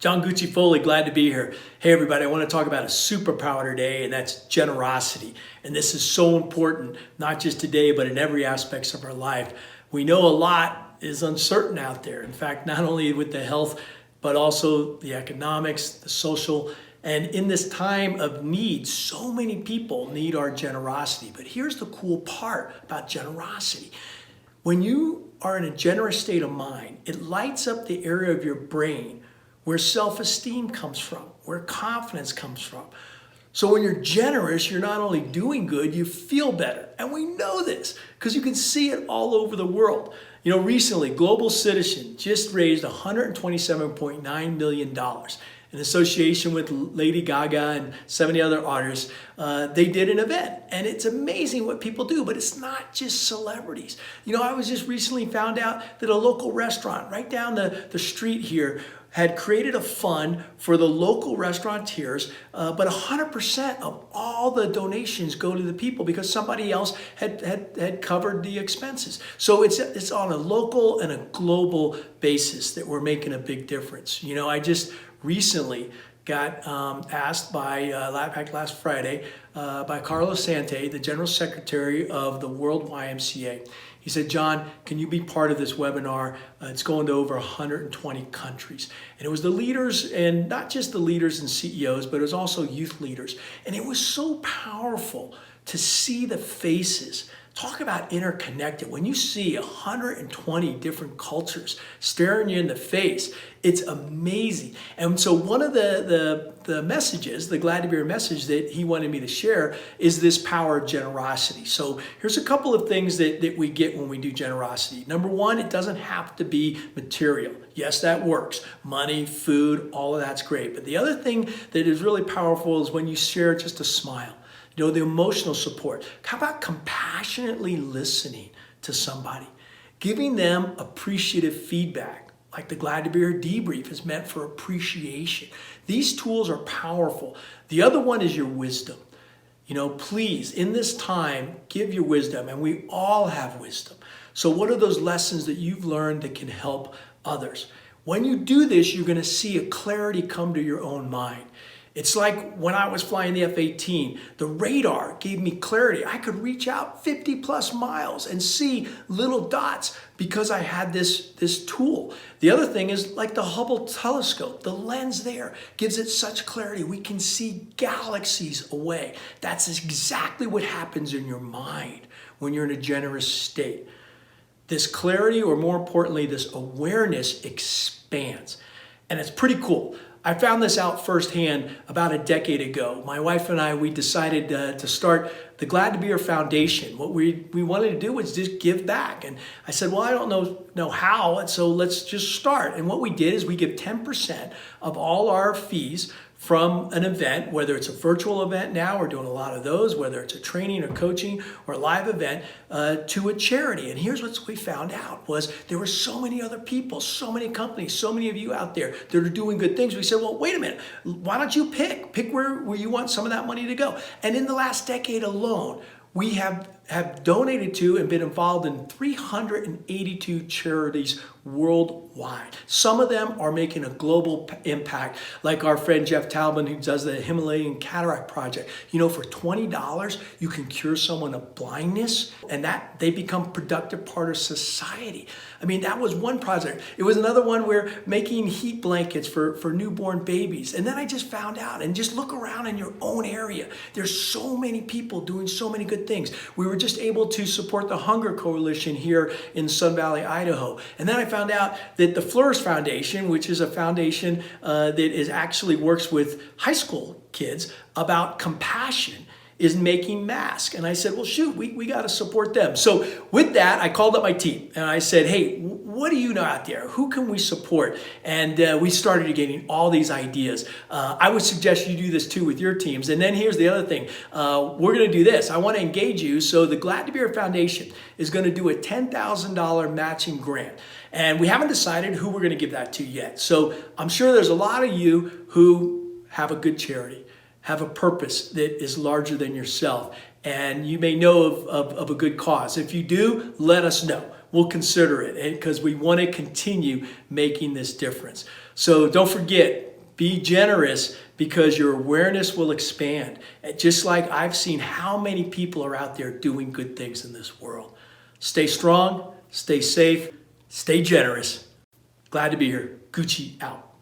John Gucci Foley, glad to be here. Hey everybody, I want to talk about a superpower today, and that's generosity. And this is so important, not just today, but in every aspect of our life. We know a lot is uncertain out there. In fact, not only with the health, but also the economics, the social, and in this time of need, so many people need our generosity. But here's the cool part about generosity. When you are in a generous state of mind, it lights up the area of your brain where self-esteem comes from, where confidence comes from. So when you're generous, you're not only doing good, you feel better. And we know this because you can see it all over the world. You know, recently, Global Citizen just raised $127.9 million in association with Lady Gaga and 70 other artists. They did an event, and it's amazing what people do, but it's not just celebrities. You know, I was just recently found out that a local restaurant right down the street here had created a fund for the local restaurateurs, but 100% of all the donations go to the people because somebody else had covered the expenses. So it's on a local and a global basis that we're making a big difference. You know, I just recently got asked by, last Friday, by Carlos Sante, the General Secretary of the World YMCA. He said, John, can you be part of this webinar? It's going to over 120 countries. And it was the leaders, and not just the leaders and CEOs, but it was also youth leaders. And it was so powerful to see the faces. Talk about interconnected. When you see 120 different cultures staring you in the face, it's amazing. And so one of the messages, the glad to be here message that he wanted me to share is this power of generosity. So here's a couple of things that we get when we do generosity. Number one, it doesn't have to be material. Yes, that works. Money, food, all of that's great. But the other thing that is really powerful is when you share just a smile. You know, the emotional support. How about compassionately listening to somebody? Giving them appreciative feedback, like the Glad to Be Here debrief is meant for appreciation. These tools are powerful. The other one is your wisdom. You know, please, in this time, give your wisdom, and we all have wisdom. So what are those lessons that you've learned that can help others? When you do this, you're going to see a clarity come to your own mind. It's like when I was flying the F-18, the radar gave me clarity. I could reach out 50 plus miles and see little dots because I had this tool. The other thing is like the Hubble telescope. The lens there gives it such clarity. We can see galaxies away. That's exactly what happens in your mind when you're in a generous state. This clarity, or more importantly, this awareness expands. And it's pretty cool. I found this out firsthand about a decade ago. My wife and I, we decided to start the Glad to Be Here Foundation. What we wanted to do was just give back. And I said, well, I don't know how, and so let's just start. And what we did is we give 10% of all our fees from an event, whether it's a virtual event now, we're doing a lot of those, whether it's a training or coaching or a live event, to a charity. And here's what we found out was there were so many other people, so many companies, so many of you out there that are doing good things. We said, well, wait a minute, why don't you pick where you want some of that money to go? And in the last decade alone, we have donated to and been involved in 382 charities worldwide. Some of them are making a global impact, like our friend Jeff Talbot, who does the Himalayan Cataract Project. You know, for $20, you can cure someone of blindness, and that they become productive part of society. I mean, that was one project. It was another one where making heat blankets for newborn babies. And then I just found out, and just look around in your own area. There's so many people doing so many good things. We were just able to support the Hunger Coalition here in Sun Valley, Idaho. And then I found out that the Flourish Foundation, which is a foundation that actually works with high school kids about compassion, is making masks. And I said, well, shoot, we got to support them. So with that, I called up my team and I said, hey, what do you know out there? Who can we support? And we started getting all these ideas. I would suggest you do this too with your teams. And then here's the other thing. We're going to do this. I want to engage you. So the Glad to Be Here Foundation is going to do a $10,000 matching grant. And we haven't decided who we're going to give that to yet. So I'm sure there's a lot of you who have a good charity, have a purpose that is larger than yourself, and you may know of a good cause. If you do, let us know. We'll consider it because we want to continue making this difference. So don't forget, Be generous because your awareness will expand. And just like I've seen how many people are out there doing good things in this world. Stay strong, stay safe, stay generous. Glad to be here. Gucci out.